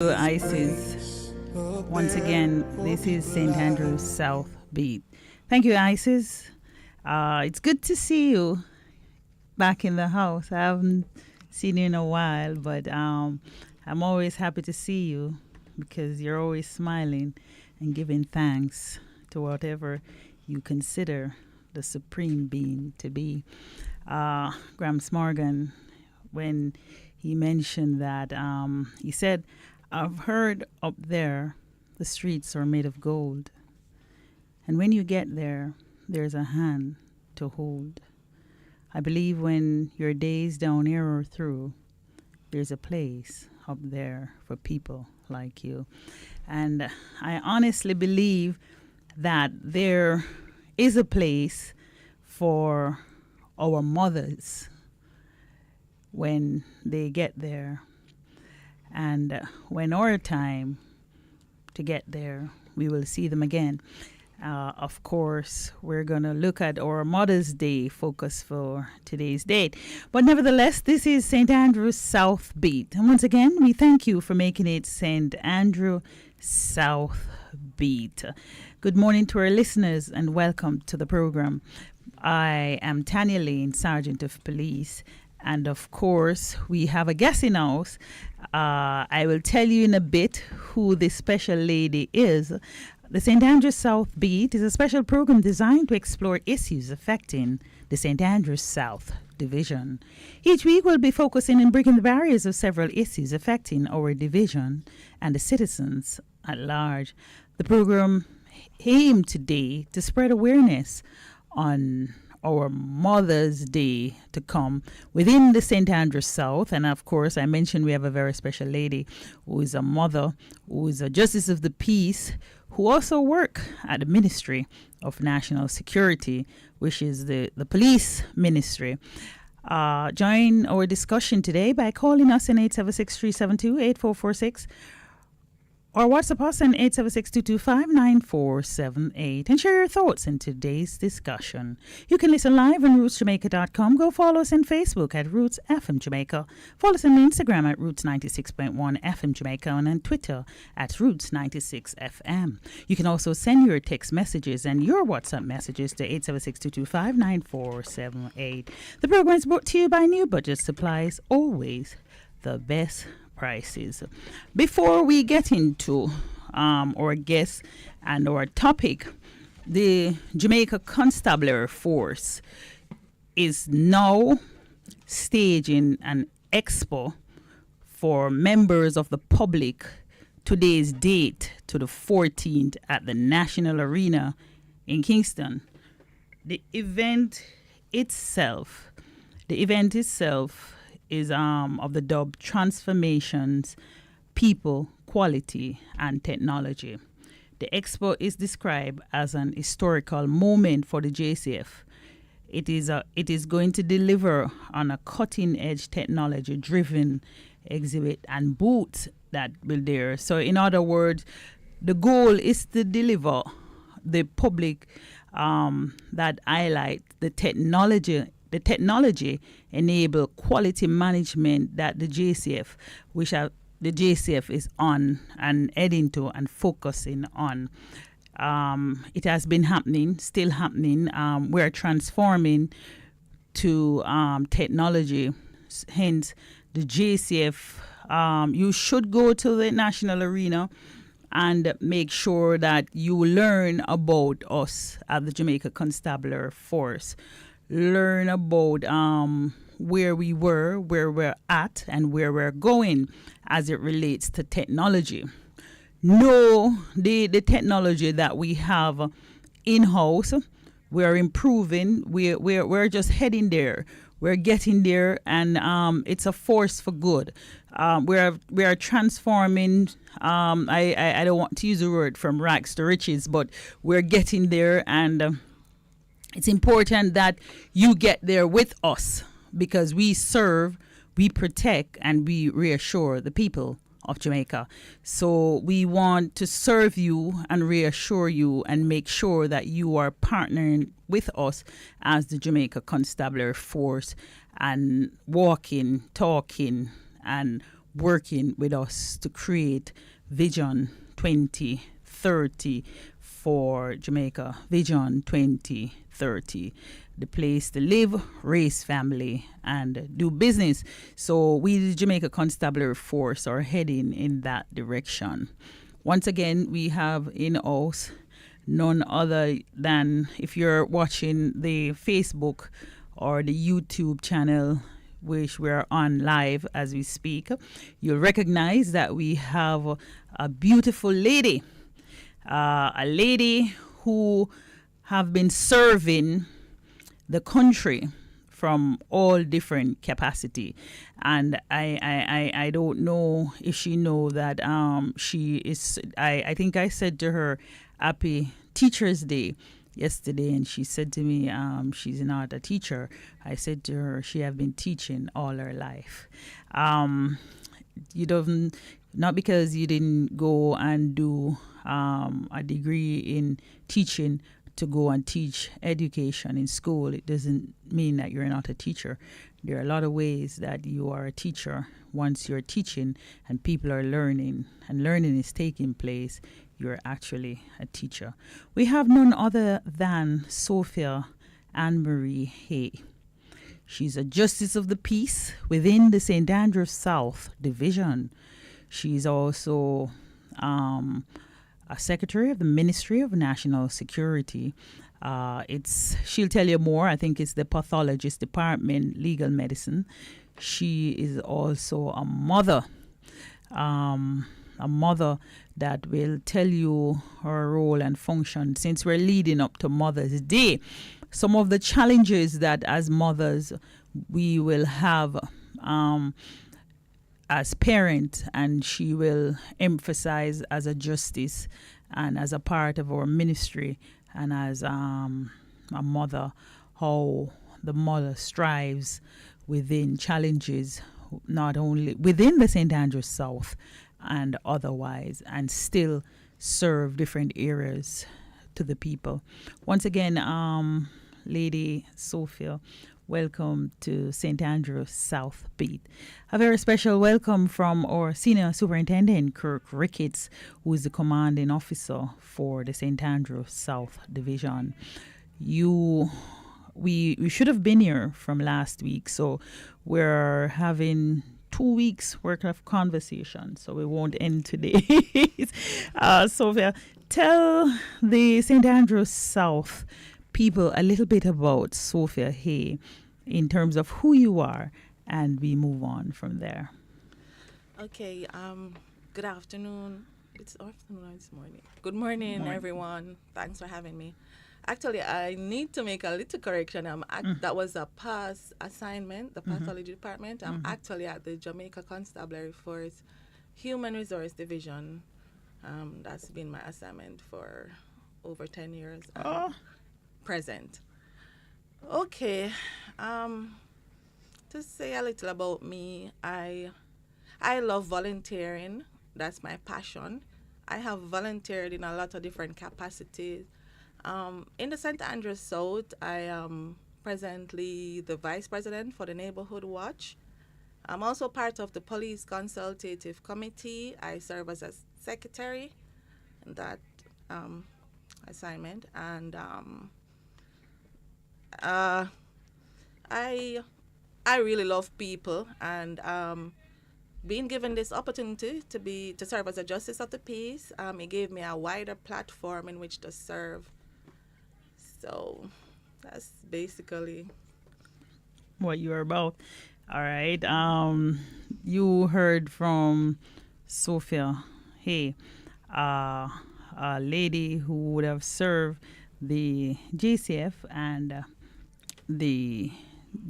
Isis. Once again, this is St. Andrew's South Beat. Thank you, Isis. It's good to see you back in the house. I haven't seen you in a while, but I'm always happy to see you because you're always smiling and giving thanks to whatever you consider the supreme being to be. Gramps Morgan, when he mentioned that, he said, I've heard up there the streets are made of gold. And when you get there, there's a hand to hold. I believe when your days down here are through, there's a place up there for people like you. And I honestly believe that there is a place for our mothers when they get there. And when our time to get there, we will see them again. Of course, we're going to look at our Mother's Day focus for today's date. But nevertheless, this is St. Andrew's South Beat. And once again, we thank you for making it St. Andrew South Beat. Good morning to our listeners and welcome to the program. I am Tanya Lane, Sergeant of Police. And of course, we have a guest in house. I will tell you in a bit who this special lady is. The St. Andrews South Beat is a special program designed to explore issues affecting the St. Andrews South Division. Each week we'll be focusing on breaking the barriers of several issues affecting our division and the citizens at large. The program aimed today to spread awareness on our Mother's Day to come within the St. Andrews South. And of course, I mentioned we have a very special lady who is a mother, who is a Justice of the Peace, who also work at the Ministry of National Security, which is the police ministry. Join our discussion today by calling us in 876-372-8446 or WhatsApp us on 876-225-9478 and share your thoughts in today's discussion. You can listen live on rootsjamaica.com. Go follow us on Facebook at Roots FM Jamaica. Follow us on Instagram at Roots 96.1 FM Jamaica and on Twitter at Roots 96 FM. You can also send your text messages and your WhatsApp messages to 876-225-9478. The program is brought to you by New Budget Supplies, always the best prices. Before we get into our guests and our topic, the Jamaica Constabulary Force is now staging an expo for members of the public. Today's date to the 14th at the National Arena in Kingston. The event itself is of the dub Transformations, People, Quality, and Technology. The expo is described as an historical moment for the JCF. It is going to deliver on a cutting-edge technology-driven exhibit and booth that will there. So in other words, the goal is to deliver the public that highlight the technology enable quality management that the JCF is on and heading to and focusing on. It has been happening, still happening. We're transforming to technology. Hence, the JCF, you should go to the National Arena and make sure that you learn about us at the Jamaica Constabulary Force. Learn about where we were, where we're at, and where we're going as it relates to technology. Know the technology that we have in-house. We're improving. We're just heading there. We're getting there, and it's a force for good. We are transforming. I don't want to use the word from rags to riches, but we're getting there, and it's important that you get there with us because we serve, we protect, and we reassure the people of Jamaica. So we want to serve you and reassure you and make sure that you are partnering with us as the Jamaica Constabulary Force and walking, talking, and working with us to create Vision 2030 for Jamaica. Vision 2030, the place to live, raise family, and do business. So we, the Jamaica Constabulary Force, are heading in that direction. Once again, we have in-house none other than, if you're watching the Facebook or the YouTube channel, which we're on live as we speak, you'll recognize that we have a beautiful lady, a lady who have been serving the country from all different capacity. And I don't know if she know that she is, I think I said to her, Happy Teacher's Day yesterday, and she said to me, she's not a teacher. I said to her, she have been teaching all her life. You don't, not because you didn't go and do a degree in teaching to go and teach education in school, it doesn't mean that you're not a teacher. There are a lot of ways that you are a teacher. Once you're teaching and people are learning and learning is taking place, you're actually a teacher. We have none other than Sophia Anne-Marie Hay. She's a Justice of the Peace within the St. Andrews South Division. She's also a Secretary of the Ministry of National Security. She'll tell you more. I think it's the Pathologist Department, Legal Medicine. She is also a mother that will tell you her role and function since we're leading up to Mother's Day. Some of the challenges that as mothers we will have as parents, and she will emphasize as a justice and as a part of our ministry and as a mother, how the mother strives within challenges, not only within the St. Andrews South and otherwise, and still serve different areas to the people. Once again, Lady Sophia, welcome to St. Andrews South Beat. A very special welcome from our Senior Superintendent, Kirk Ricketts, who is the commanding officer for the St. Andrews South Division. We should have been here from last week, so we're having 2 weeks worth of conversation, so we won't end today. Sophia, tell the St. Andrews South people a little bit about Sophia Hay in terms of who you are, and we move on from there. Okay, good afternoon. It's afternoon or it's morning. Good morning, everyone. Thanks for having me. Actually, I need to make a little correction. That was a past assignment, the pathology department. I'm actually at the Jamaica Constabulary Force Human Resource Division. That's been my assignment for over 10 years. Present. Okay. To say a little about me, I love volunteering. That's my passion. I have volunteered in a lot of different capacities. In the St. Andrews South, I am presently the Vice President for the Neighborhood Watch. I'm also part of the Police Consultative Committee. I serve as a secretary in that assignment. And I really love people, and being given this opportunity to serve as a Justice of the Peace, it gave me a wider platform in which to serve. So that's basically what you're about. All right. You heard from Sophia Hay, a lady who would have served the JCF and the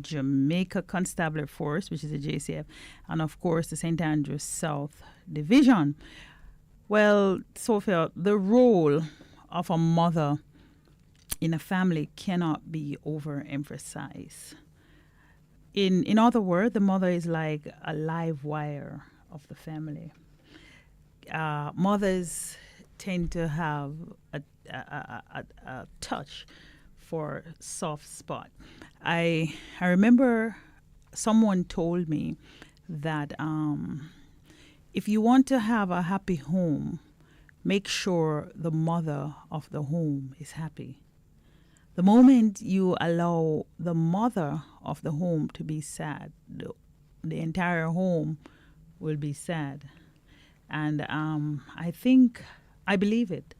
Jamaica Constabulary Force, which is the JCF, and of course the St. Andrews South Division. Well, Sophia, the role of a mother in a family cannot be overemphasized. In other words, the mother is like a live wire of the family. Mothers tend to have a touch for soft spot. I remember someone told me that if you want to have a happy home, make sure the mother of the home is happy. The moment you allow the mother of the home to be sad, the entire home will be sad. And I believe it.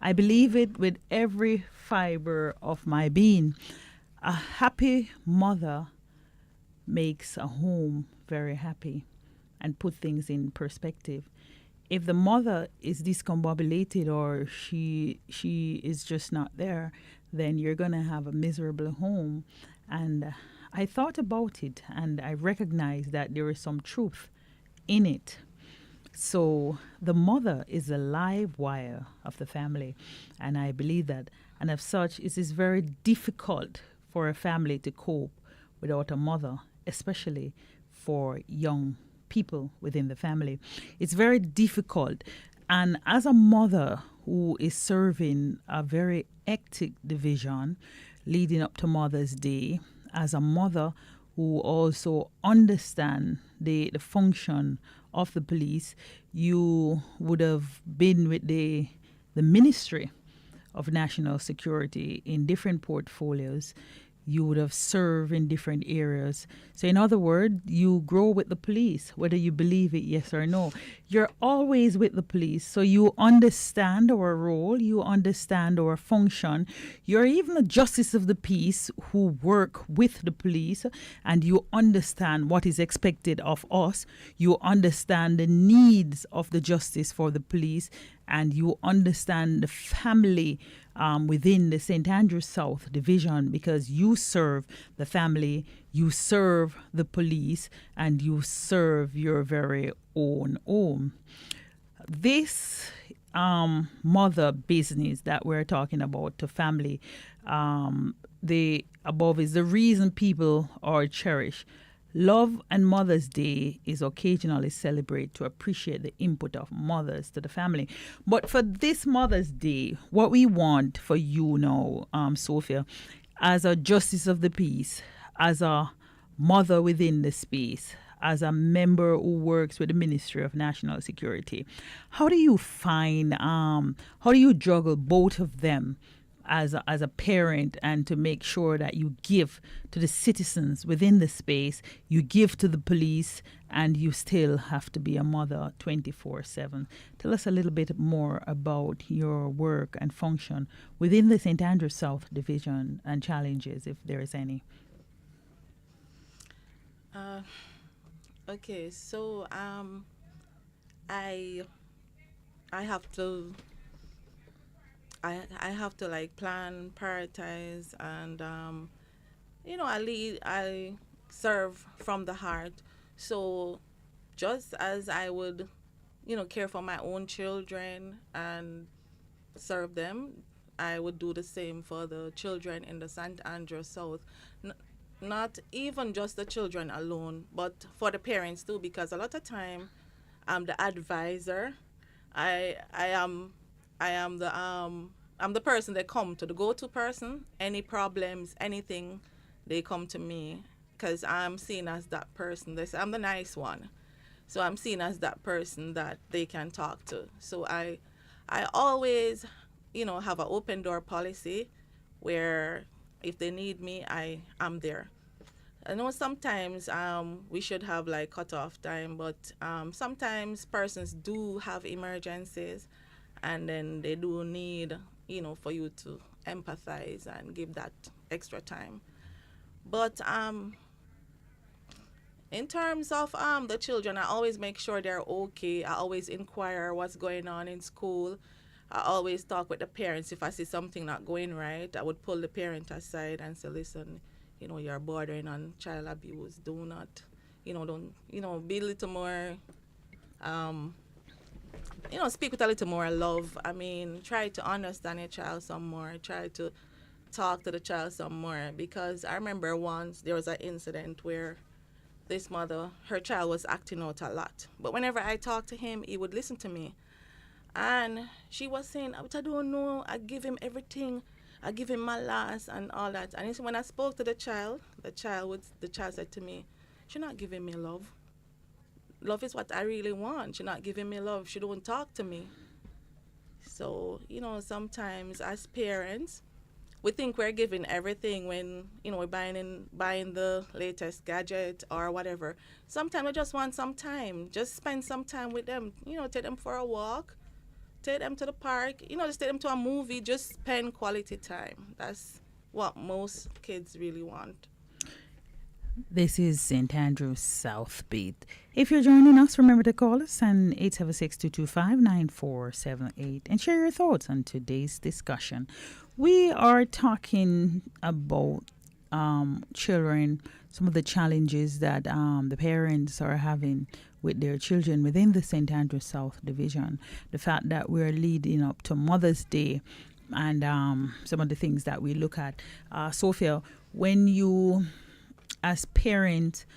I believe it with every fiber of my being. A happy mother makes a home very happy and put things in perspective. If the mother is discombobulated or she is just not there, then you're going to have a miserable home. And I thought about it and I recognized that there is some truth in it. So the mother is the live wire of the family, and I believe that. And as such, it is very difficult for a family to cope without a mother, especially for young people within the family. It's very difficult. And as a mother who is serving a very hectic division leading up to Mother's Day, as a mother who also understand the function of the police, you would have been with the Ministry of National Security in different portfolios. You would have served in different areas. So in other words, you grow with the police, whether you believe it, yes or no. You're always with the police. So you understand our role, you understand our function. You're even a justice of the peace who work with the police, and you understand what is expected of us. You understand the needs of the justice for the police, and you understand the family within the St. Andrew South Division, because you serve the family, you serve the police, and you serve your very own home. This mother business that we're talking about to family, the above is the reason people are cherished. Love and Mother's Day is occasionally celebrated to appreciate the input of mothers to the family. But for this Mother's Day, what we want for you now, Sophia, as a justice of the peace, as a mother within the space, as a member who works with the Ministry of National Security, how do you juggle both of them as a parent, and to make sure that you give to the citizens within the space, you give to the police, and you still have to be a mother 24/7. Tell us a little bit more about your work and function within the St. Andrew South Division and challenges, if there is any. Okay, so I I have to I have to like plan, prioritize, and I serve from the heart. So just as I would, care for my own children and serve them, I would do the same for the children in the St. Andrew South. N- Not even just the children alone, but for the parents too, because a lot of time I'm the advisor. I am I'm the person they come to, the go-to person. Any problems, anything, they come to me because I'm seen as that person. They say I'm the nice one, so I'm seen as that person that they can talk to. So I always, have an open door policy where if they need me, I'm there. I know sometimes we should have like cutoff time, but sometimes persons do have emergencies, and then they do need, for you to empathize and give that extra time. But in terms of the children, I always make sure they're okay. I always inquire what's going on in school. I always talk with the parents. If I see something not going right, I would pull the parent aside and say, listen, you're bordering on child abuse. Do not, don't, be a little more, um, speak with a little more love. I mean, try to understand your child some more. Try to talk to the child some more. Because I remember once there was an incident where this mother, her child was acting out a lot. But whenever I talked to him, he would listen to me. And she was saying, "But I don't know, I give him everything. I give him my last and all that." And when I spoke to the child said to me, "She's not giving me love. love is what I really want. She not giving me love. She don't talk to me. So, sometimes as parents, we think we're giving everything when, we're buying the latest gadget or whatever. Sometimes I just want some time. Just spend some time with them. Take them for a walk, take them to the park, just take them to a movie, just spend quality time. That's what most kids really want. This is St. Andrews South Beat. If you're joining us, remember to call us on 876-225-9478 and share your thoughts on today's discussion. We are talking about children, some of the challenges that the parents are having with their children within the St. Andrews South Division. The fact that we're leading up to Mother's Day and some of the things that we look at. Sophia, when you as parents,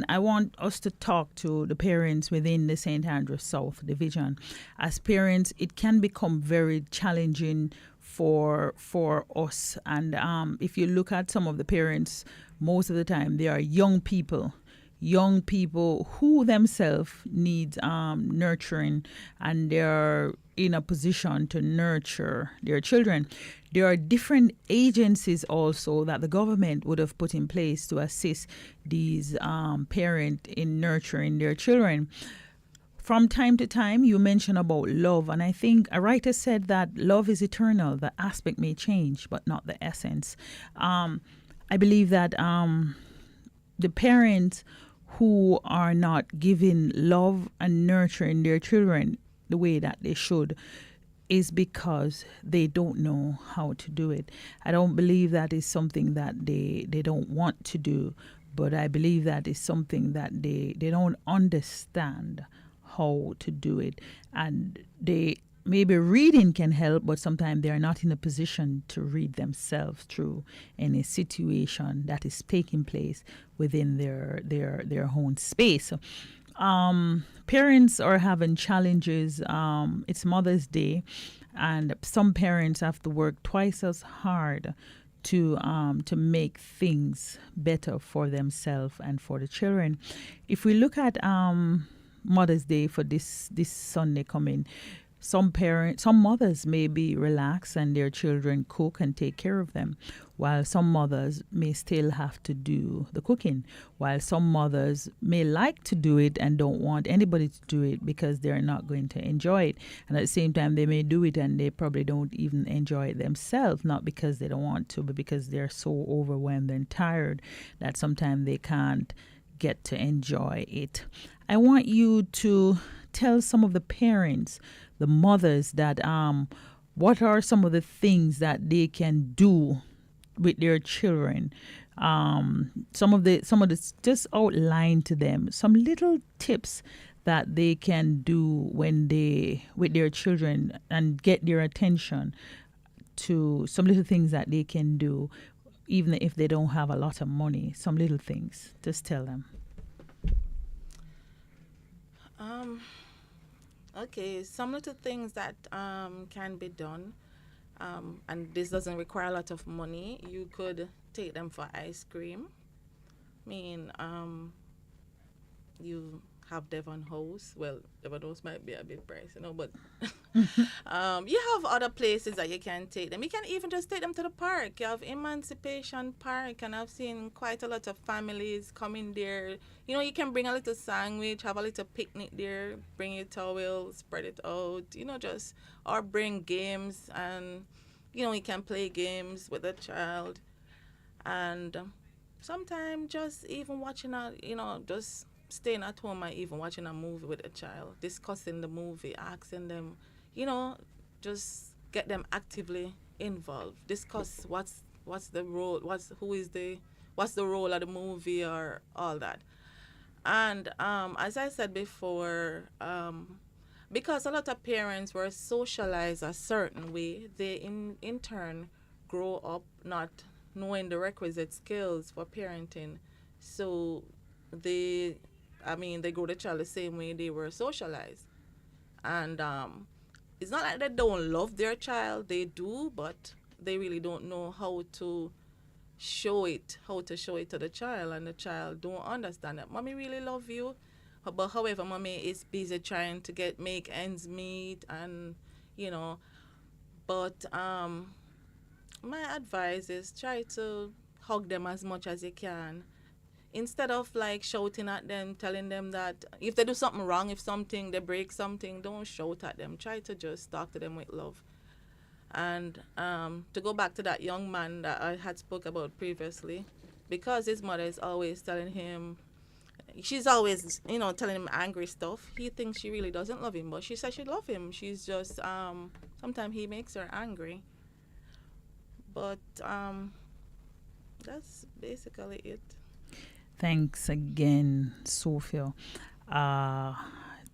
I want us to talk to the parents within the St. Andrews South Division. As parents, it can become very challenging for us. And if you look at some of the parents, most of the time they are young people who themselves need nurturing, and they're in a position to nurture their children. There are different agencies also that the government would have put in place to assist these parents in nurturing their children. From time to time, you mention about love, and I think a writer said that love is eternal. The aspect may change, but not the essence. I believe that the parents who are not giving love and nurturing their children the way that they should is because they don't know how to do it. I don't believe that is something that they don't want to do, but I believe that is something that they don't understand how to do it. And maybe reading can help, but sometimes they are not in a position to read themselves through any situation that is taking place within their own space. Parents are having challenges. It's Mother's Day, and some parents have to work twice as hard to make things better for themselves and for the children. If we look at Mother's Day for this Sunday coming, some mothers may be relaxed and their children cook and take care of them, while some mothers may still have to do the cooking, while some mothers may like to do it and don't want anybody to do it because they're not going to enjoy it. And at the same time, they may do it and they probably don't even enjoy it themselves, not because they don't want to, but because they're so overwhelmed and tired that sometimes they can't get to enjoy it. I want you to tell some of the parents, the mothers, that what are some of the things that they can do with their children. Some of the just outline to them some little tips that they can do when with their children and get their attention to some little things that they can do, even if they don't have a lot of money. Some little things. Just tell them. Okay, some little things that can be done, and this doesn't require a lot of money. You could take them for ice cream. I mean, you have Devon House. Well, Devon House might be a bit pricey, but you have other places that you can take them. You can even just take them to the park. You have Emancipation Park, and I've seen quite a lot of families coming there. You can bring a little sandwich, have a little picnic there, bring your towel, spread it out, or bring games, and, you can play games with the child. And sometimes just even watching just staying at home and even watching a movie with a child, discussing the movie, asking them, just get them actively involved. Discuss what's the role, what's the role of the movie or all that. And as I said before, because a lot of parents were socialized a certain way, they in turn grow up not knowing the requisite skills for parenting. So they grow the child the same way they were socialized. And it's not like they don't love their child, they do, but they really don't know how to show it to the child, and the child don't understand that mommy really love you, But however, mommy is busy trying to make ends meet, and you know. But my advice is try to hug them as much as you can, instead of like shouting at them, telling them that if they do something wrong, if something they break something, don't shout at them. Try to just talk to them with love. And to go back to that young man that I had spoke about previously, because his mother is always telling him, she's always, telling him angry stuff. He thinks she really doesn't love him, but she says she love him. She's just sometimes he makes her angry. But that's basically it. Thanks again, Sophia. Uh,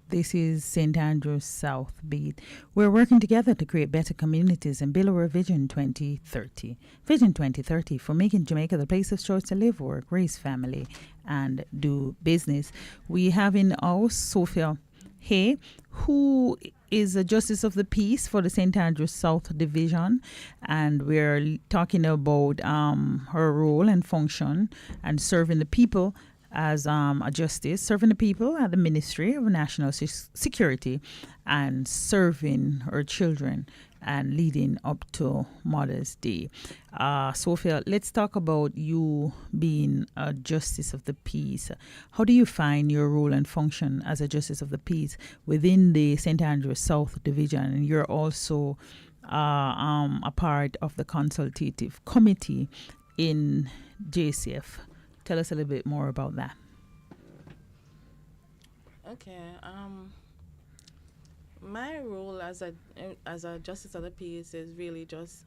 this is St. Andrews South Beat. We're working together to create better communities and build our Vision 2030. Vision 2030 for making Jamaica the place of choice to live, work, raise family, and do business. We have in house Sophia Hay, who is a Justice of the Peace for the St. Andrews South Division, and we're talking about her role and function and serving the people as a justice, serving the people at the Ministry of National Security, and serving her children and leading up to Mother's Day. Sophia, let's talk about you being a Justice of the Peace. How do you find your role and function as a Justice of the Peace within the St. Andrews South Division? And you're also a part of the consultative committee in JCF. Tell us a little bit more about that. Okay. My role as a Justice of the Peace is really just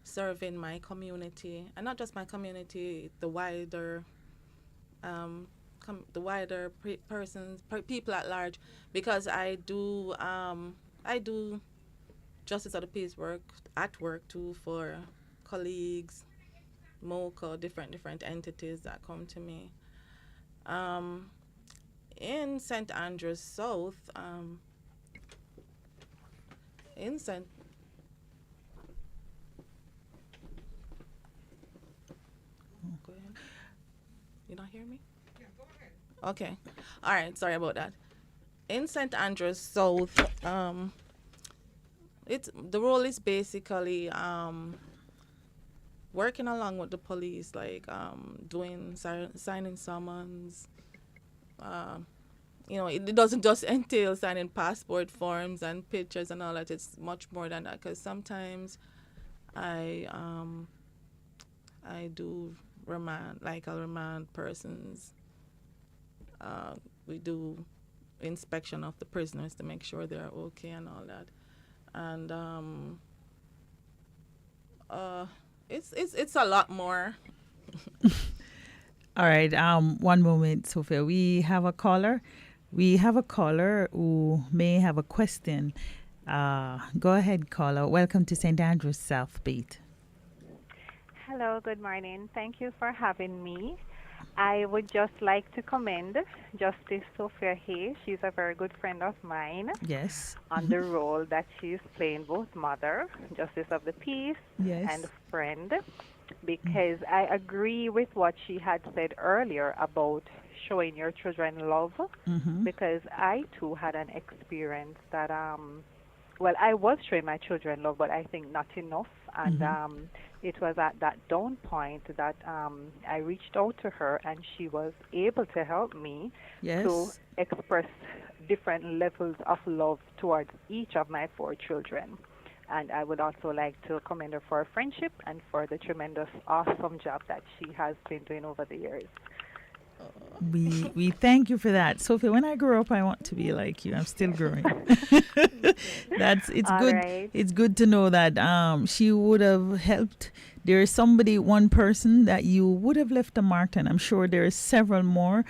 serving my community, and not just my community, the wider people at large, because I do Justice of the Peace work at work too for colleagues, MOCA, different entities that come to me. In St. Andrews South, in St. Go ahead. You not hear me? Yeah, go ahead. Okay. All right. Sorry about that. In St. Andrews South, the role is basically working along with the police, like doing signing summons. It doesn't just entail signing passport forms and pictures and all that. It's much more than that, because sometimes I do remand, like I'll remand persons. We do inspection of the prisoners to make sure they're okay and all that. And it's a lot more. All right. One moment, Sophia. We have a caller who may have a question. Go ahead, caller. Welcome to St. Andrews South Beat. Hello, good morning. Thank you for having me. I would just like to commend Justice Sophia Hay. She's a very good friend of mine. Yes. On the role that she's playing, both mother, Justice of the Peace, yes, and friend, because I agree with what she had said earlier about showing your children love, because I too had an experience that, I was showing my children love, but I think not enough. And it was at that down point that I reached out to her, and she was able to help me to express different levels of love towards each of my 4 children. And I would also like to commend her for her friendship and for the tremendous, awesome job that she has been doing over the years. We thank you for that, Sophia. When I grow up, I want to be like you. I'm still growing. It's all good. Right. It's good to know that she would have helped. There is one person that you would have left a mark, and I'm sure there are several more.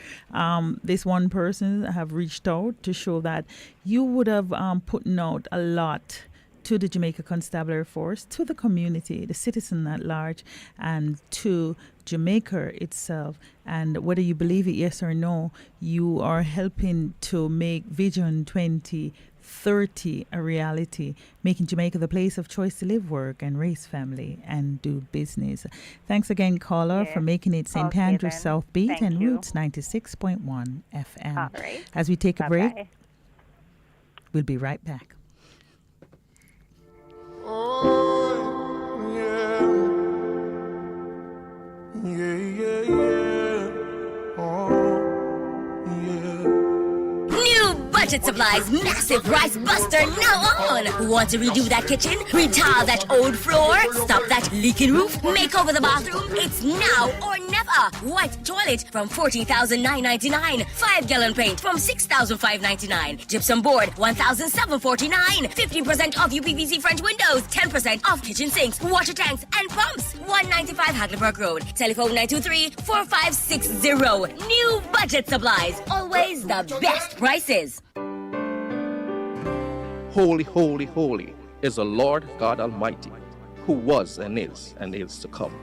This one person have reached out to show that you would have put out a lot to the Jamaica Constabulary Force, to the community, the citizen at large, and to Jamaica itself. And whether you believe it, yes or no, you are helping to make Vision 2030 30 a reality, making Jamaica the place of choice to live, work, and raise family and do business. Thanks again, caller, for making it St. Okay, Andrews then. South Beat Thank and you. Roots 96.1 FM. All right. As we take a Bye-bye. break, we'll be right back. Oh, yeah. Yeah, yeah, yeah. Oh, yeah. New Budget Supplies massive rice buster now on. Want to redo that kitchen? Retile that old floor? Stop that leaking roof? Make over the bathroom? It's now or never. White toilet from $14,999. 5-gallon paint from $6,599. Gypsum board $1,749. 15% off UPVC French windows. 10% off kitchen sinks, water tanks, and pumps. 195 Hackleburg Road. Telephone 923-4560. New Budget Supplies. Always the best prices. Holy, holy, holy is the Lord God Almighty, who was and is to come.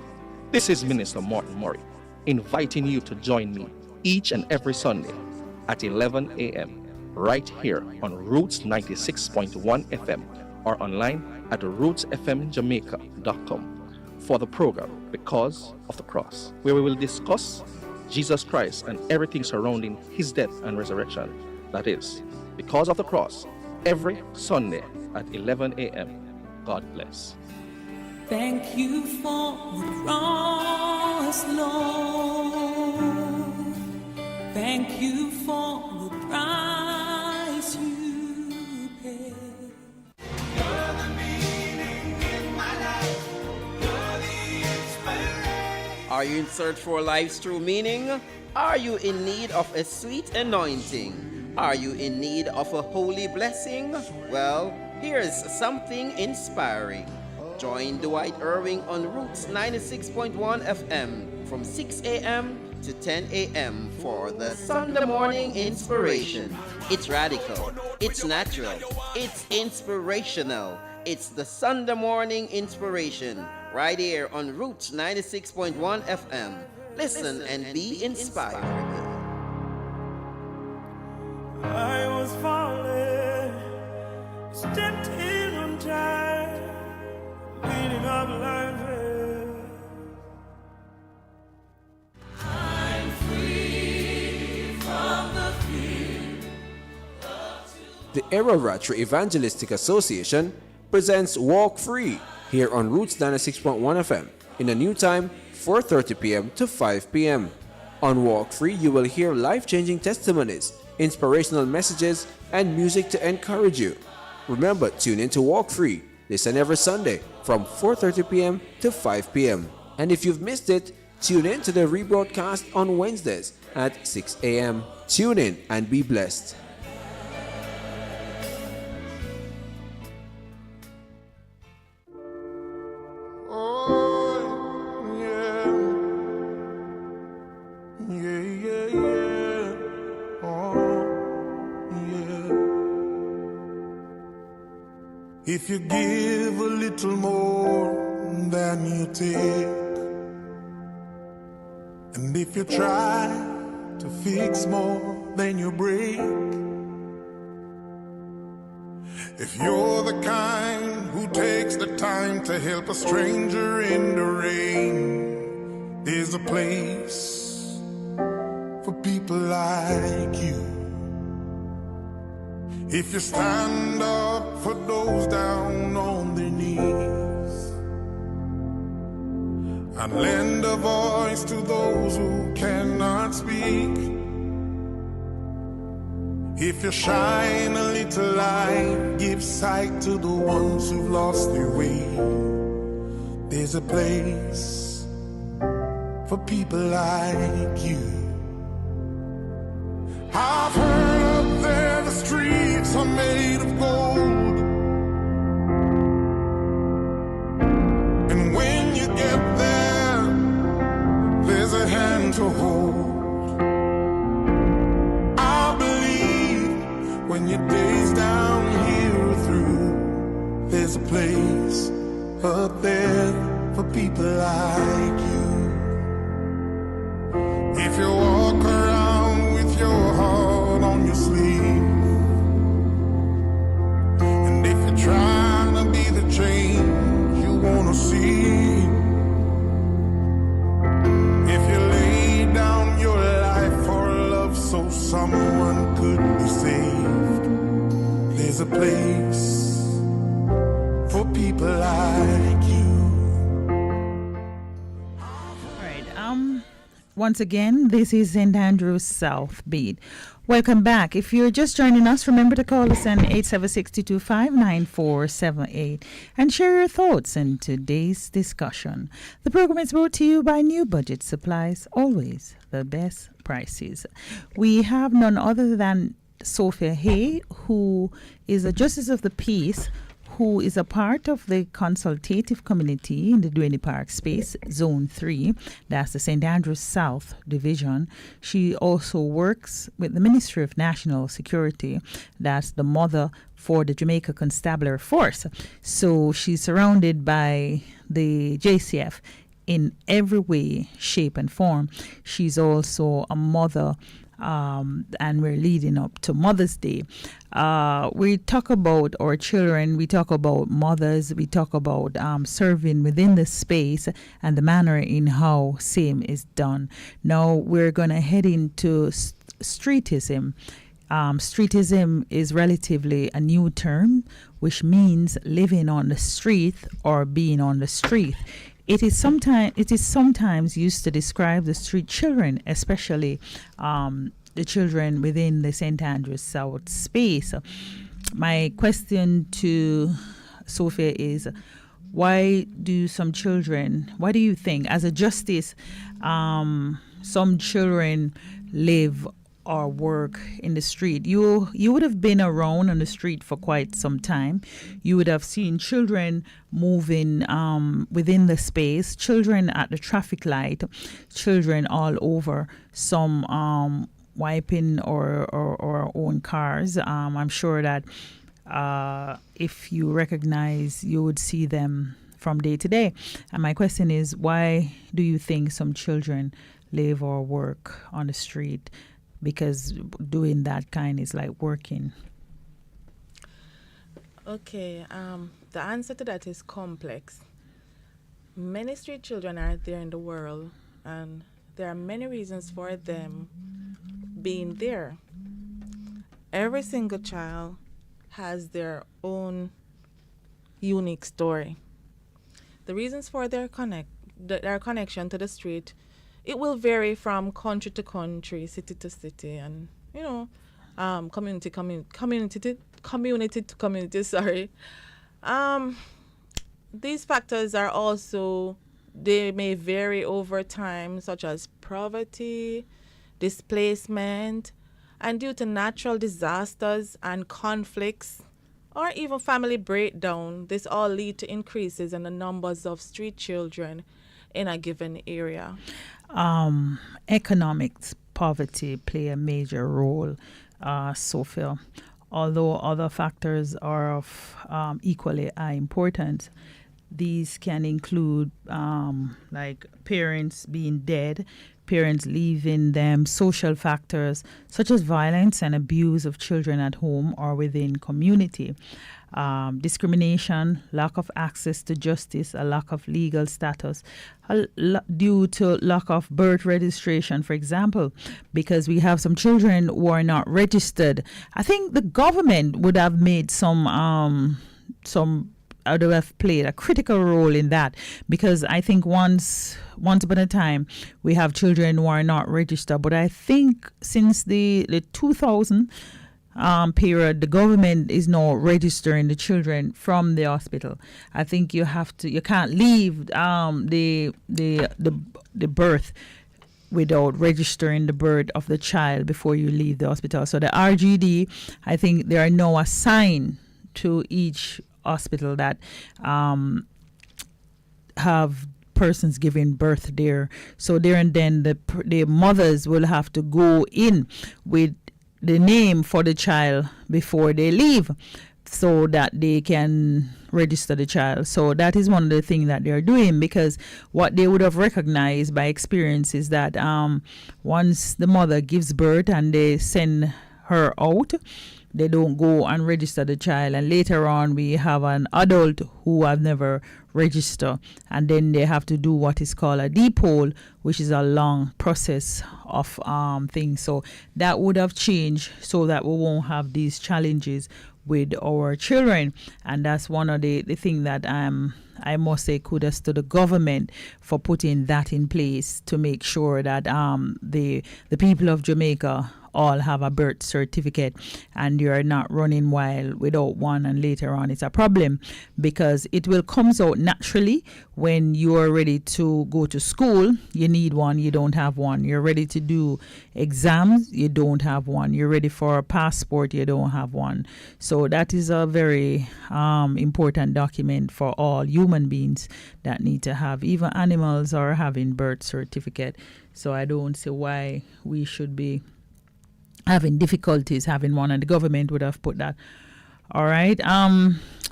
This is Minister Martin Murray, inviting you to join me each and every Sunday at 11 a.m. right here on Roots 96.1 FM or online at rootsfmjamaica.com for the program Because of the Cross, where we will discuss Jesus Christ and everything surrounding his death and resurrection. That is, Because of the Cross, every Sunday at 11 a.m. God bless. Thank you for the cross, Lord. Thank you for the price you paid. You're the meaning in my life. You're the inspiration. Are you in search for life's true meaning? Are you in need of a sweet anointing? Are you in need of a holy blessing? Well, here's something inspiring. Join Dwight Irving on Roots 96.1 FM from 6 a.m. to 10 a.m. for the Sunday morning inspiration. It's radical, it's natural, it's inspirational. It's the Sunday morning inspiration right here on Roots 96.1 FM. Listen and be inspired. I was falling, stepped in on time, leading up life. I'm free from the fear. The Araratri Evangelistic Association presents Walk Free here on Roots 96.1 FM in a new time, 4:30 p.m. to 5 p.m. On Walk Free, you will hear life-changing testimonies, inspirational messages, and music to encourage you. Remember, tune in to Walk Free. Listen every Sunday from 4:30 p.m. to 5 p.m. And if you've missed it, tune in to the rebroadcast on Wednesdays at 6 a.m. Tune in and be blessed. Oh, yeah. Yeah, yeah, yeah. Oh, yeah. If you give a little more than you take, and if you try to fix more than you break, if you're the kind who takes the time to help a stranger in the rain, there's a place for people like you. If you stand up for those down on their knees and lend a voice to those who cannot speak, if you shine a little light, give sight to the ones who've lost their way, there's a place for people like you. I've heard up there the streets are made of gold, and when you get there, there's a hand to hold. When your days down here are through, there's a place up there for people like you. If you walk around with your heart on your sleeve, You're trying to be the change you wanna see. If you lay down your life for love so someone could be saved, there's a place for people like you. All right. Once again, this is St. Andrews South Beat. Welcome back. If you're just joining us, remember to call us on 876-225-9478 and share your thoughts in today's discussion. The program is brought to you by New Budget Supplies, always the best prices. We have none other than Sophia Hay, who is a Justice of the Peace, who is a part of the consultative community in the Duane Park Space, Zone 3. That's the St. Andrews South Division. She also works with the Ministry of National Security. That's the mother for the Jamaica Constabulary Force. So she's surrounded by the JCF in every way, shape, and form. She's also a mother, and we're leading up to Mother's Day. We talk about our children, we talk about mothers, we talk about serving within the space and the manner in how same is done. Now we're going to head into streetism. Streetism is relatively a new term, which means living on the street or being on the street. It is sometimes used to describe the street children, especially the children within the St. Andrews South space. My question to Sophia is, why do you think, as a justice, some children live or work in the street? You would have been around on the street for quite some time. You would have seen children moving within the space, children at the traffic light, children all over, some wiping or our own cars. I'm sure that if you recognize, you would see them from day to day. And my question is, why do you think some children live or work on the street? Because doing that kind is like working. Okay, the answer to that is complex. Many street children are there in the world, and there are many reasons for them being there. Every single child has their own unique story. The reasons for their connection to the street, it will vary from country to country, city to city, and community to community. Sorry. These factors are also, they may vary over time, such as poverty, displacement, and due to natural disasters and conflicts, or even family breakdown. This all lead to increases in the numbers of street children in a given area. Economics, poverty play a major role, Sophia. Although other factors are of equally importance. These can include like parents being dead, parents leaving them, social factors such as violence and abuse of children at home or within community, discrimination, lack of access to justice, a lack of legal status, due to lack of birth registration, for example, because we have some children who are not registered. I think the government would have made some would have played a critical role in that, because I think once upon a time we have children who are not registered, but I think since the 2000 period, the government is now registering the children from the hospital. I think you can't leave the birth without registering the birth of the child before you leave the hospital. So the RGD, I think they are now assigned to each hospital that have persons giving birth there. So there and then the mothers will have to go in with the name for the child before they leave, so that they can register the child. So that is one of the things that they're doing, because what they would have recognized by experience is that once the mother gives birth and they send her out, they don't go and register the child, and later on we have an adult who have never registered, and then they have to do what is called a DPOL, which is a long process of things. So that would have changed so that we won't have these challenges with our children. And that's one of the thing that I must say kudos to the government for putting that in place to make sure that the people of Jamaica all have a birth certificate, and you're not running wild without one, and later on it's a problem, because it will comes out naturally when you're ready to go to school. You need one, you don't have one. You're ready to do exams, you don't have one. You're ready for a passport, you don't have one. So that is a very important document for all human beings that need to have. Even animals are having birth certificate. So I don't see why we should be having difficulties having one, and the government would have put that. All right.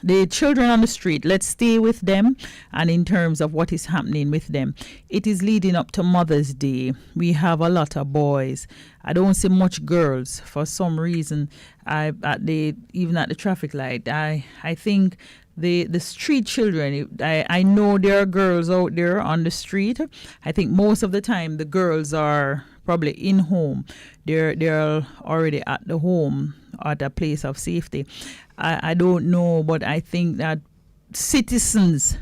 The children on the street, let's stay with them. And in terms of what is happening with them, it is leading up to Mother's Day. We have a lot of boys. I don't see much girls for some reason. Even at the traffic light, I think the street children, I know there are girls out there on the street. I think most of the time the girls are probably in home. They're already at the home, at a place of safety. I don't know, but I think that citizens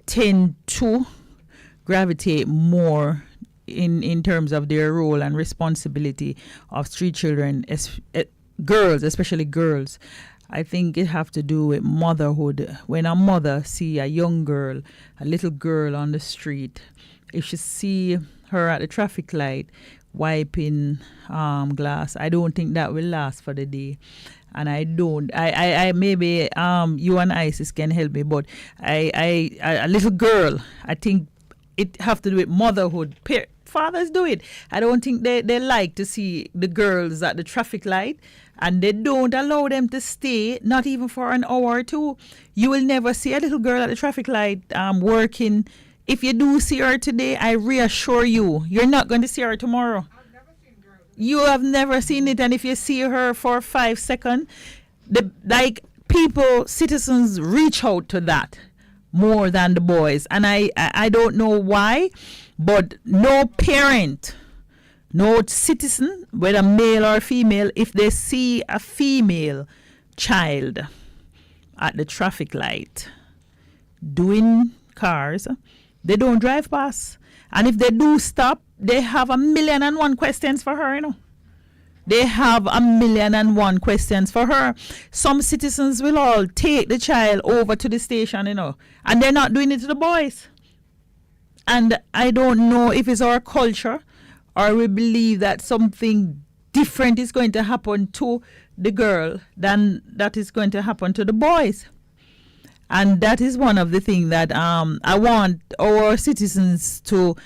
tend to gravitate more in terms of their role and responsibility of street children, girls, especially girls. I think it have to do with motherhood. When a mother see a young girl, a little girl on the street, if she see her at the traffic light wiping glass, I don't think that will last for the day. And I maybe you and Isis can help me, but a little girl, I think it have to do with motherhood. Fathers do it. I don't think they like to see the girls at the traffic light, and they don't allow them to stay, not even for an hour or two. You will never see a little girl at the traffic light working. If you do see her today, I reassure you, you're not going to see her tomorrow. I've never seen girls. You have never seen it, and if you see her for 5 seconds, citizens reach out to that more than the boys. And I don't know why, but no parent, no citizen, whether male or female, if they see a female child at the traffic light doing cars, they don't drive past. And if they do stop, they have 1,000,001 questions for her, They have 1,000,001 questions for her. Some citizens will all take the child over to the station, and they're not doing it to the boys. And I don't know if it's our culture or we believe that something different is going to happen to the girl than that is going to happen to the boys. And that is one of the things that I want our citizens to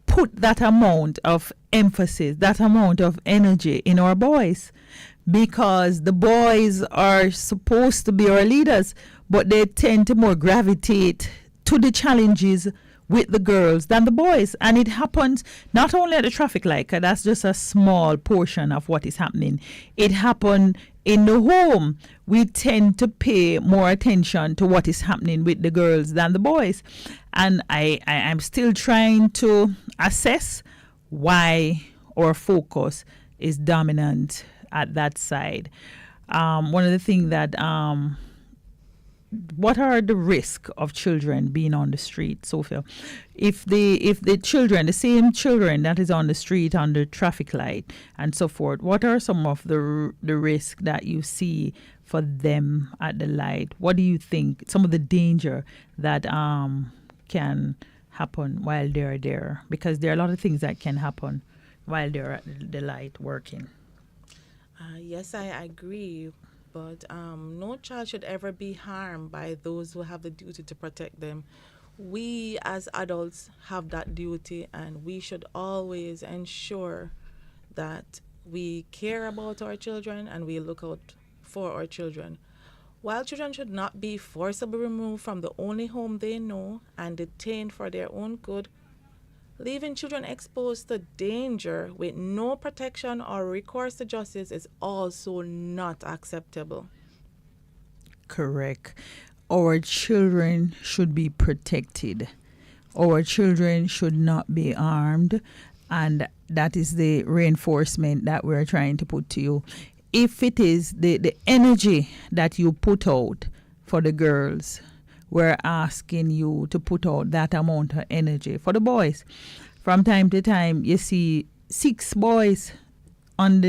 put that amount of emphasis, that amount of energy in our boys, because the boys are supposed to be our leaders, but they tend to more gravitate to the challenges with the girls than the boys. And it happens not only at the traffic light, 'cause that's just a small portion of what is happening. It happened in the home. We tend to pay more attention to what is happening with the girls than the boys. And I'm still trying to assess why our focus is dominant at that side. One of the things that what are the risks of children being on the street, Sophia? If the children, the same children that is on the street, on the traffic light and so forth, what are some of the risks that you see for them at the light? What do you think, some of the danger that can happen while they're there? Because there are a lot of things that can happen while they're at the light working. Yes, I agree. But no child should ever be harmed by those who have the duty to protect them. We as adults have that duty, and we should always ensure that we care about our children and we look out for our children. While children should not be forcibly removed from the only home they know and detained for their own good, Leaving children exposed to danger with no protection or recourse to justice is also not acceptable. Correct. Our children should be protected. Our children should not be armed. And that is the reinforcement that we're trying to put to you. If it is the energy that you put out for the girls, we're asking you to put out that amount of energy for the boys. From time to time, you see 6 boys on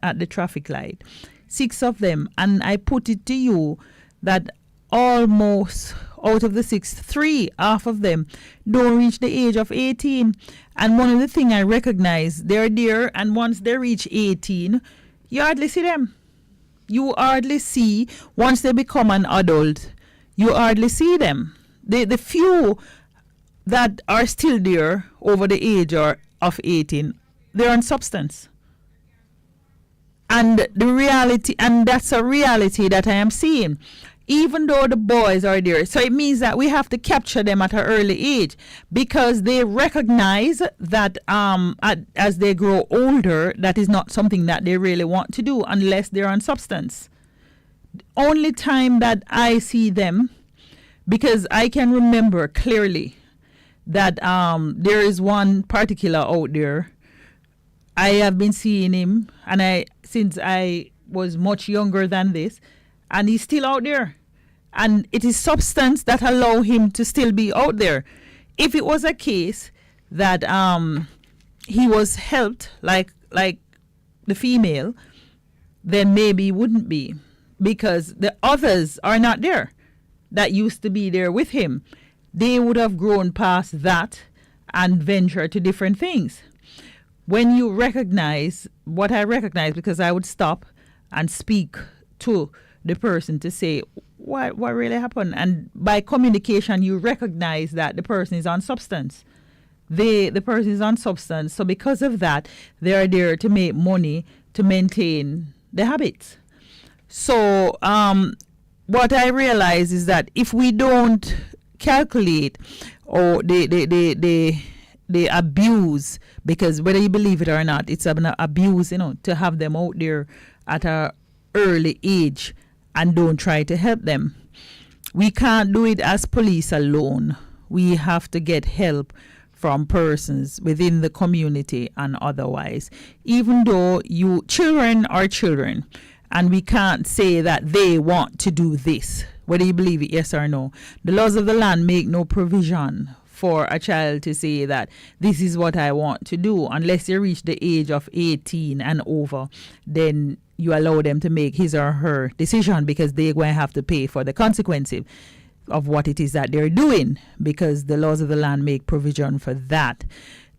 at the traffic light, 6 of them, and I put it to you that almost out of the 6, 3 half of them don't reach the age of 18. And one of the things I recognize, they're there, and once they reach 18, you hardly see them. You hardly see, once they become an adult, you hardly see them. The few that are still there over the age of 18, they're on substance. And the reality, and that's a reality that I am seeing. Even though the boys are there, so it means that we have to capture them at an early age, because they recognize that as they grow older, that is not something that they really want to do unless they're on substance. Only time that I see them, because I can remember clearly that there is one particular out there. I have been seeing him, and since I was much younger than this, and he's still out there. And it is substance that allow him to still be out there. If it was a case that he was helped like the female, then maybe he wouldn't be, because the others are not there that used to be there with him. They would have grown past that and venture to different things. When you recognize what I recognize, because I would stop and speak to the person to say what really happened, and by communication you recognize that the person is on substance. The person is on substance, so because of that they are there to make money to maintain the habits. So what I realize is that if we don't calculate or the abuse, because whether you believe it or not, it's an abuse, to have them out there at a early age and don't try to help them. We can't do it as police alone. We have to get help from persons within the community and otherwise. Even though children are children, and we can't say that they want to do this, whether you believe it, yes or no. The laws of the land make no provision for a child to say that this is what I want to do. Unless you reach the age of 18 and over, then you allow them to make his or her decision, because they're going to have to pay for the consequences of what it is that they're doing, because the laws of the land make provision for that.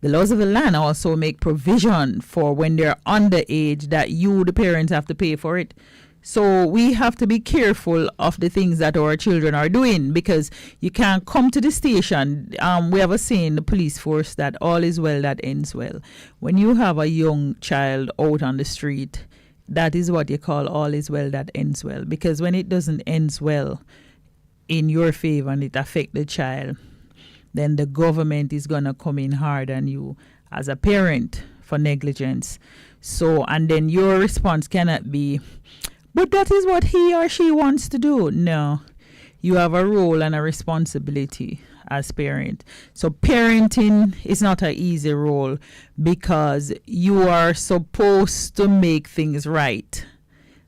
The laws of the land also make provision for when they're underage that you, the parents, have to pay for it. So we have to be careful of the things that our children are doing, because you can't come to the station. We have a saying in the police force that all is well that ends well. When you have a young child out on the street, that is what you call all is well that ends well. Because when it doesn't end well in your favor and it affects the child, then the government is going to come in hard on you as a parent for negligence. So, and then your response cannot be, but that is what he or she wants to do. No, you have a role and a responsibility as parent. So parenting is not an easy role, because you are supposed to make things right.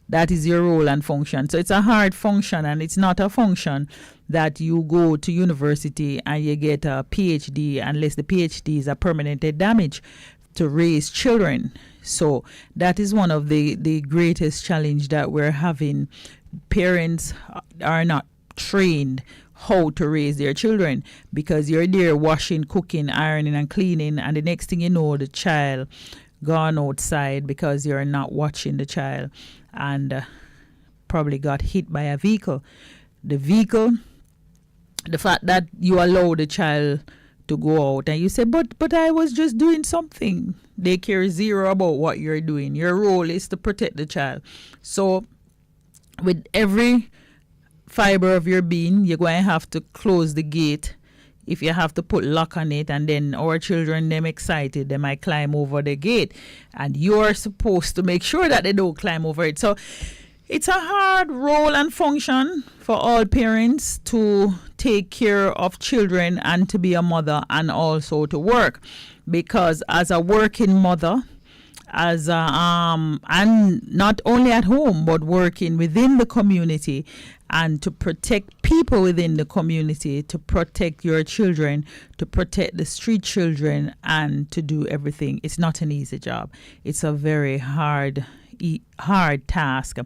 That is your role and function. So it's a hard function, and it's not a function that you go to university and you get a PhD, unless the PhD is a permanent damage to raise children. So that is one of the greatest challenge that we're having. Parents are not trained how to raise their children, because you're there washing, cooking, ironing and cleaning, and the next thing you know, the child gone outside because you're not watching the child, and probably got hit by a vehicle. The fact that you allow the child to go out and you say, but I was just doing something. They care zero about what you're doing. Your role is to protect the child. So with every fiber of your being, you're going to have to close the gate if you have to put lock on it, and then our children, them excited, they might climb over the gate, and you're supposed to make sure that they don't climb over it. So it's a hard role and function for all parents to take care of children and to be a mother and also to work, because as a working mother, as a, and not only at home but working within the community, and to protect people within the community, to protect your children, to protect the street children, and to do everything. It's not an easy job. It's a very hard task.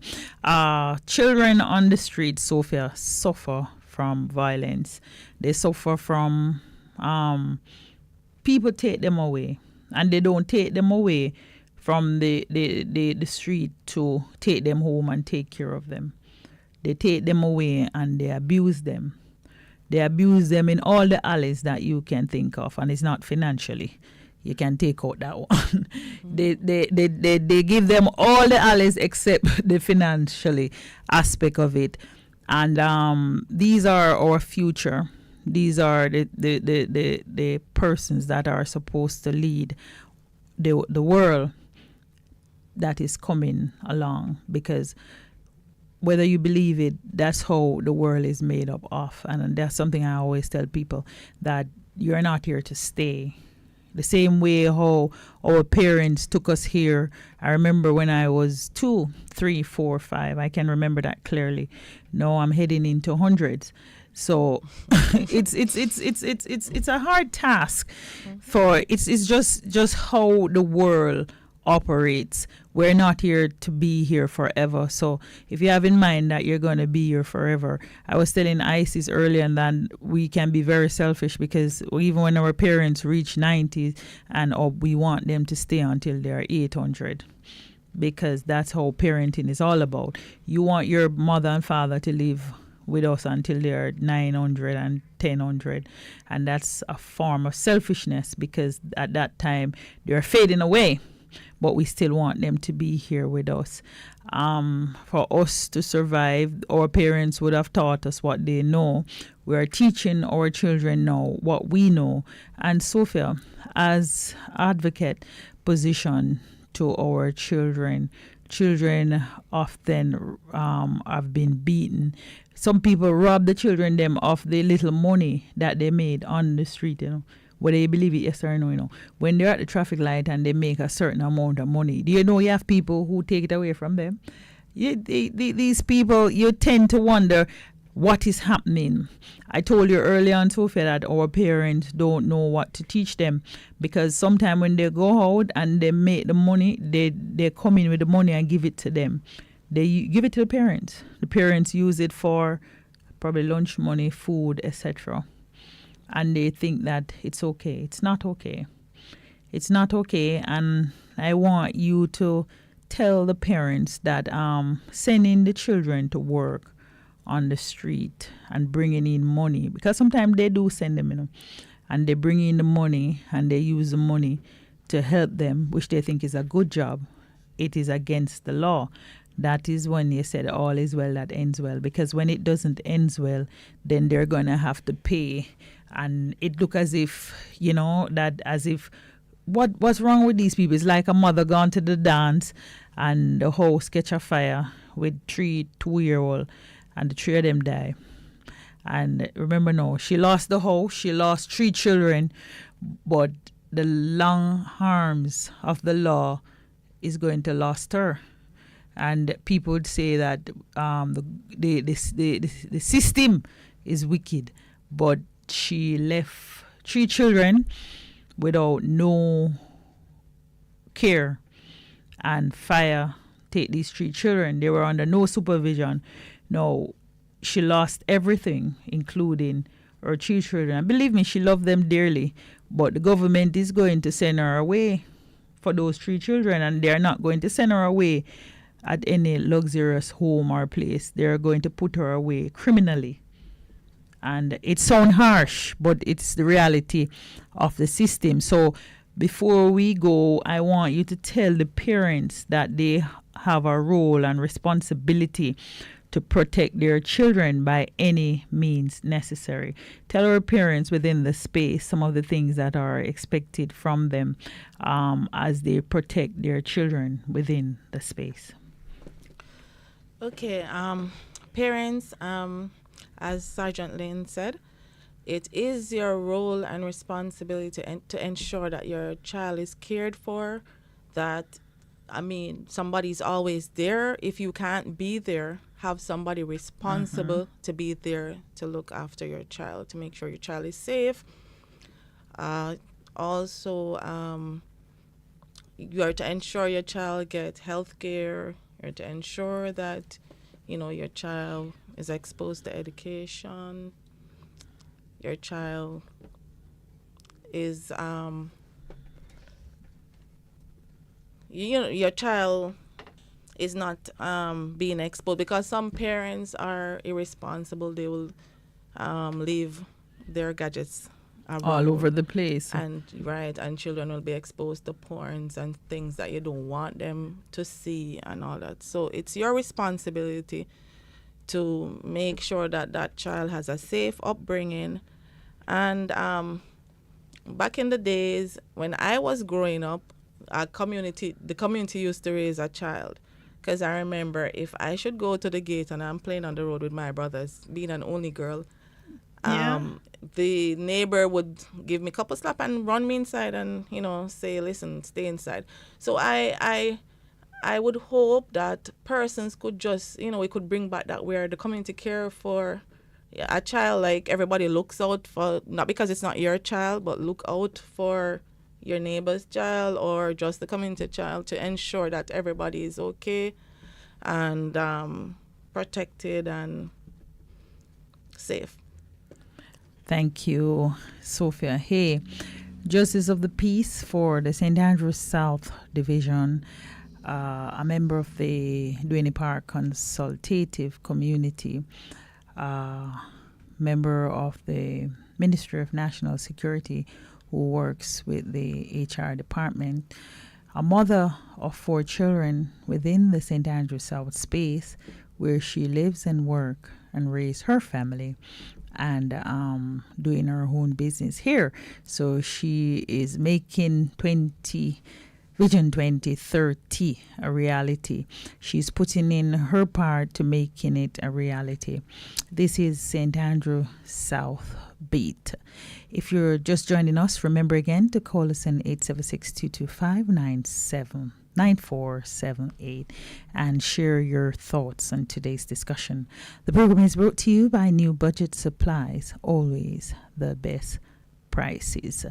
Children on the street, Sophia, suffer from violence. They suffer from people take them away, and they don't take them away from the street to take them home and take care of them. They take them away and they abuse them. They abuse them in all the alleys that you can think of, and it's not financially. You can take out that one. They give them all the alleys except the financially aspect of it. And these are our future. These are the persons that are supposed to lead the world that is coming along, because whether you believe it, that's how the world is made up of. And that's something I always tell people, that you're not here to stay. The same way how our parents took us here. I remember when I was 2, 3, 4, 5. I can remember that clearly. Now I'm heading into hundreds. So it's a hard task. For it's just how the world operates. We're not here to be here forever. So if you have in mind that you're going to be here forever, I was telling Isis earlier that we can be very selfish, because even when our parents reach 90 and we want them to stay until they're 800, because that's how parenting is all about. You want your mother and father to live with us until they're 900 and 1000, and that's a form of selfishness, because at that time they're fading away. But we still want them to be here with us. For us to survive, our parents would have taught us what they know. We are teaching our children now what we know. And Sophia, as advocate position to our children often have been beaten. Some people rob the children them of the little money that they made on the street, whether you believe it, yes or no, when they're at the traffic light and they make a certain amount of money, do you know you have people who take it away from them? These people, you tend to wonder what is happening. I told you earlier on, Sophia, that our parents don't know what to teach them, because sometimes when they go out and they make the money, they come in with the money and give it to them. They give it to the parents. The parents use it for probably lunch money, food, etc., and they think that it's okay. It's not okay. It's not okay. And I want you to tell the parents that sending the children to work on the street and bringing in money, because sometimes they do send them, and they bring in the money and they use the money to help them, which they think is a good job. It is against the law. That is when you said all is well that ends well, because when it doesn't end well, then they're going to have to pay. And it look as if, what's wrong with these people? It's like a mother gone to the dance and the house catch a fire with 3 2-year-old, and the 3 of them die. And remember now, she lost the house, she lost 3 children, but the long arms of the law is going to lose her. And people would say that the system is wicked, but she left 3 children without no care, and fire take these 3 children. They were under no supervision. Now, she lost everything, including her 3 children. And believe me, she loved them dearly, but the government is going to send her away for those 3 children, and they're not going to send her away at any luxurious home or place. They're going to put her away criminally. And it sounds harsh, but it's the reality of the system. So before we go, I want you to tell the parents that they have a role and responsibility to protect their children by any means necessary. Tell our parents within the space some of the things that are expected from them as they protect their children within the space. Okay, parents, as Sergeant Lynn said, it is your role and responsibility to ensure that your child is cared for, that, somebody's always there. If you can't be there, have somebody responsible to be there to look after your child, to make sure your child is safe. Also, you are to ensure your child gets health care. You're to ensure that, your child is exposed to education. Your child is, your child is not being exposed, because some parents are irresponsible. They will leave their gadgets around all over the place, and children will be exposed to porns and things that you don't want them to see and all that. So it's your responsibility to make sure that that child has a safe upbringing. And back in the days when I was growing up, the community used to raise a child. Because I remember, if I should go to the gate and I'm playing on the road with my brothers, being an only girl, the neighbor would give me a couple slap and run me inside and, say, listen, stay inside. So I would hope that persons could just, we could bring back that, where the community care for a child, like everybody looks out for, not because it's not your child, but look out for your neighbor's child or just the community child, to ensure that everybody is okay and protected and safe. Thank you, Sophia. Hey, Justice of the Peace for the St. Andrews South Division, a member of the Duane Park Consultative Community, member of the Ministry of National Security, who works with the HR department, a mother of 4 children within the St. Andrews South space, where she lives and works and raise her family, and doing her own business here. So she is making Vision 2030 a reality. She's putting in her part to making it a reality. This is St. Andrew South Beat. If you're just joining us, remember again to call us on 876-225-9478 and share your thoughts on today's discussion. The program is brought to you by New Budget Supplies, always the best prices.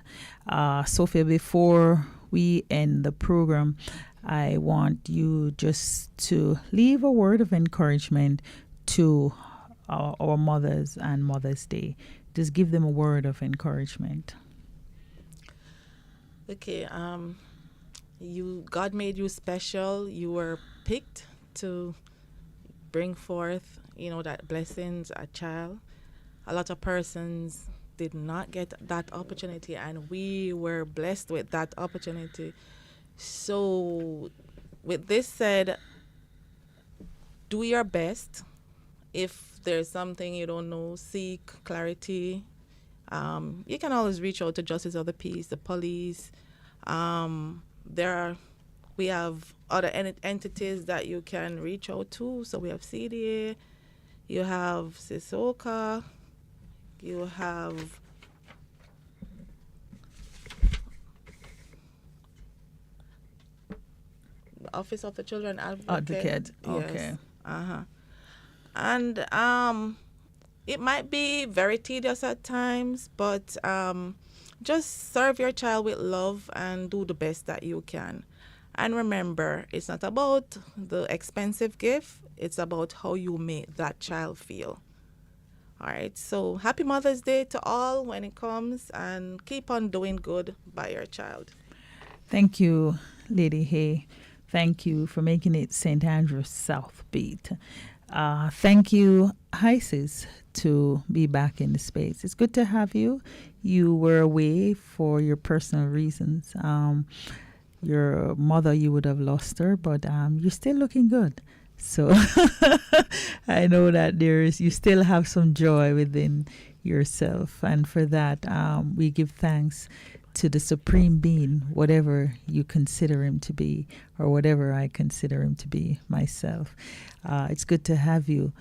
Sophia, before we end the program, I want you just to leave a word of encouragement to our mothers and Mother's Day. Just give them a word of encouragement. Okay, God made you special. You were picked to bring forth, that blessings, a child. A lot of persons did not get that opportunity, and we were blessed with that opportunity. So with this said, do your best. If there's something you don't know, seek clarity. You can always reach out to Justice of the Peace, the police. We have other entities that you can reach out to. So we have CDA, you have CISOCA, you have the Office of the Children Advocate. Okay. Yes. And it might be very tedious at times, but just serve your child with love and do the best that you can. And remember, it's not about the expensive gift. It's about how you make that child feel. All right. So happy Mother's Day to all when it comes, and keep on doing good by your child. Thank you, Lady Hay. Thank you for making it St. Andrews South Beat. Thank you, Isis, to be back in the space. It's good to have you. You were away for your personal reasons. Your mother, you would have lost her, but you're still looking good. So I know that you still have some joy within yourself. And for that, we give thanks to the Supreme Being, whatever you consider him to be, or whatever I consider him to be myself. It's good to have you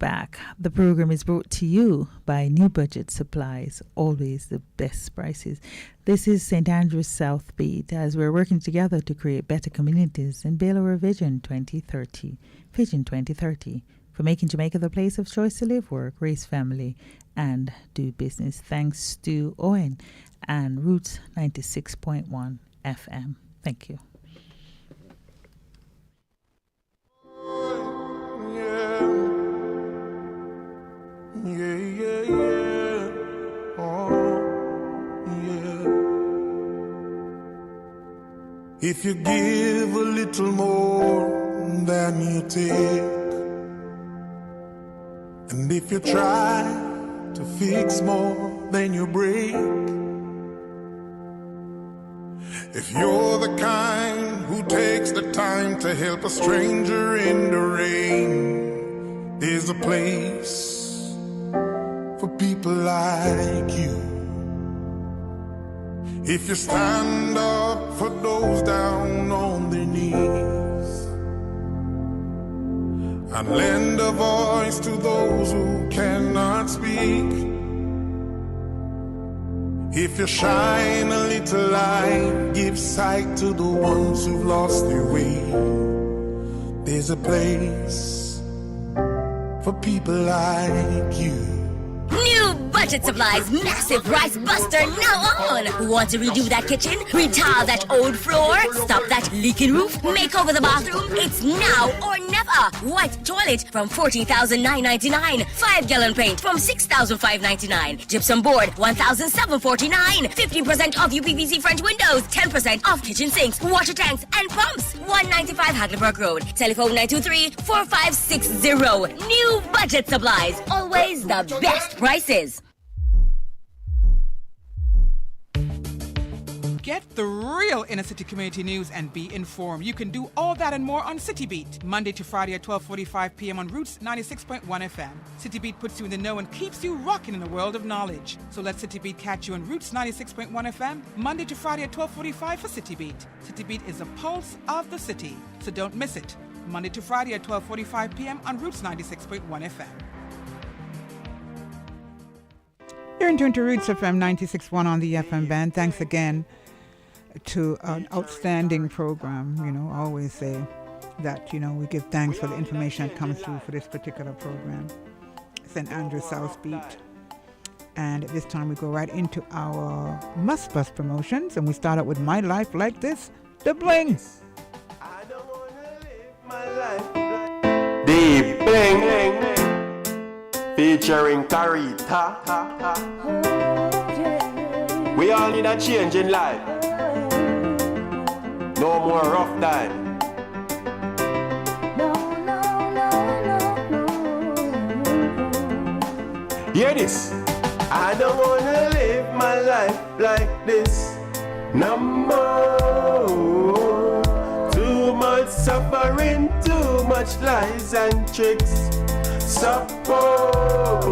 back. The program is brought to you by New Budget Supplies, always the best prices. This is St. Andrews South Beat, as we're working together to create better communities and build our Vision 2030. Vision 2030, for making Jamaica the place of choice to live, work, raise family, and do business. Thanks to Owen and Roots 96.1 FM. Thank you. If you give a little more than you take, and if you try to fix more than you break, if you're the kind who takes the time to help a stranger in the rain, there's a place for people like you. If you stand up for those down on their knees and lend a voice to those who cannot speak, if you shine a little light, give sight to the ones who've lost their way, there's a place for people like you. New Budget Supplies massive rice buster now on. Want to redo that kitchen? Retile that old floor? Stop that leaking roof? Make over the bathroom? It's now or never. White toilet from $14,999. 5-gallon paint from $6,599. Gypsum board $1,749. 50% off UPVC French windows. 10% off kitchen sinks, water tanks, and pumps. 195 Hackleburg Road. Telephone 923-4560. New Budget Supplies. Always the best prices. Get the real inner city community news and be informed. You can do all that and more on City Beat, Monday to Friday at 12:45 p.m. on Roots 96.1 FM. City Beat puts you in the know and keeps you rocking in a world of knowledge. So let City Beat catch you on Roots 96.1 FM, Monday to Friday at 12:45 for City Beat. City Beat is the pulse of the city, so don't miss it. Monday to Friday at 12:45 p.m. on Roots 96.1 FM. You're in tune to Roots FM 96.1 on the FM band. Thanks again to an outstanding program. You know, I always say that, you know, we give thanks for the information that comes through for this particular program. St. Andrews South Beat. And at this time we go right into our Must Bus promotions, and we start out with My Life Like This, The Bling. I don't wanna live my life like The Bling, featuring Carita. We all need a change in life. No more rough time. Hear this. I don't wanna live my life like this no more. Too much suffering, too much lies and tricks. Support.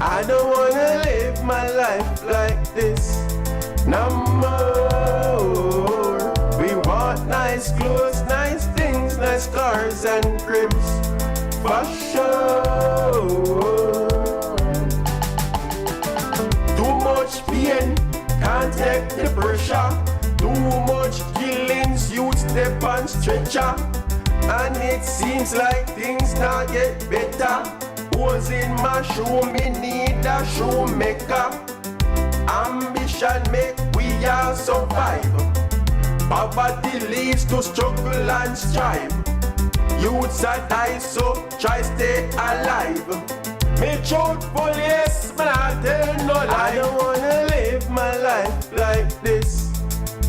I don't wanna live my life like this no more. We want nice clothes, nice things, nice cars and cribs, for sure. Too much pain, can't take the pressure. Too much killings, youth step on stretcher. And it seems like things not get better. Holes in my shoe, me need a shoemaker. Ambition make we all survive. Poverty leads to struggle and strive. Youths are die, so try stay alive. Me truthful, yes, but I tell no lie. I don't wanna live my life like this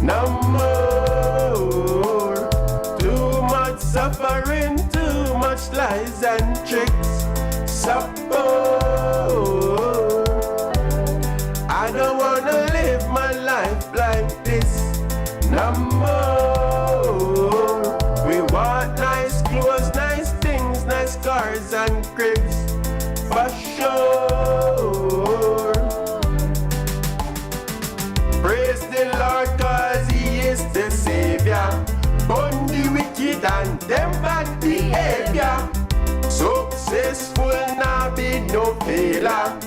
no more. Too much suffering, too much lies and tricks. Support. I don't wanna live my life like this no more. We want cars and cribs, for sure. Praise the Lord, cause He is the Savior. On the wicked and them bad behavior. Successful now be no failure.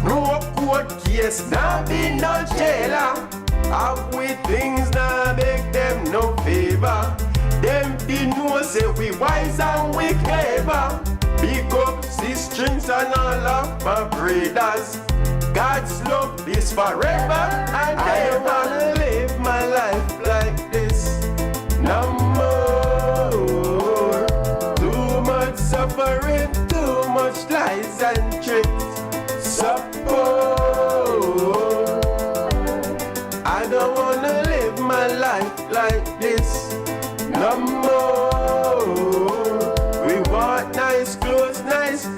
No court case now be no jailer. Have we things now make them no favor. Them be know say we wise and we clever. Big up sisters and all of my brothers. God's love is forever and I wanna live my life like this. No more. Too much suffering, too much lies and tricks.